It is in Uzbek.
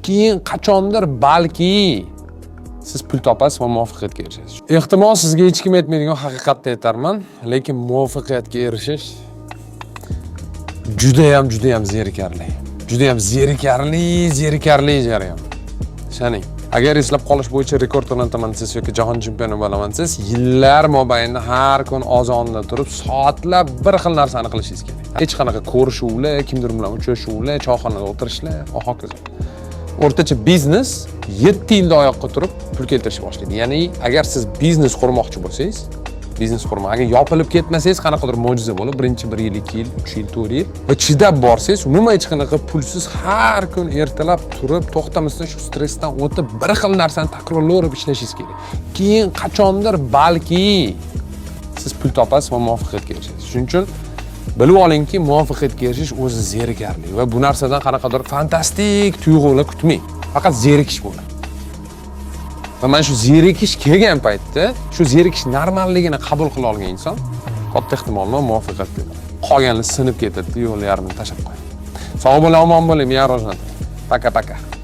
keyin qachondir balki siz pul topasiz va muvaffaqiyatga erishasiz. Ehtimol sizga hech kim aytmaydigan haqiqatni aytarman, lekin muvaffaqiyatga erishish juda ham zerikarli. Juda ham zerikarli jarayon. Ishoning. Agar eslab qolish bo'yicha rekord o'rnataman siz yoki jahon chempioni bo'laman siz, yillar mobaynida har kun ozonda turib, soatlab bir xil narsani qilishingiz kerak. Hech qanaqa ko'rishuvlar, kimdir bilan uchrashuvlar, choyxonada o'tirishlar, hokazo. O'rtacha biznes 7 yilda oyoqqa turib pul keltirishni boshlaydi. Ya'ni agar siz biznes qurmoqchi bo'lsangiz, agar yopilib ketmasangiz, qanaqadir mo'jiza bo'lib, birinchi 1 yil, 2 yil, 3 yil, 4 yil va chidab borsangiz, umuman hech qanaqa pulsiz har kun ertalab turib, to'xtamasdan shu stressdan o'tib bir xil narsani takrorlab ishlashingiz kerak. Keyin qachondir balki siz pul topasiz va muvaffaqiyatga erishasiz. Shuning uchun bilib olingki, muvaffaqiyatga erishish o'zi zerikarli va bu narsadan qanaqadir fantastik tuyg'ular kutmang. Faqat zerikish bo'ladi. Va mana shu zerikish kelgan paytda, shu zerikish normalligini qabul qila olgan inson katta ehtimol bilan muvaffaqiyatga erishadi. Qolganlar sinib ketadi, yo'l yarmini tashlab qo'yadi. Sog' bo'ling, omon bo'ling, men rivojlanaman. Paka.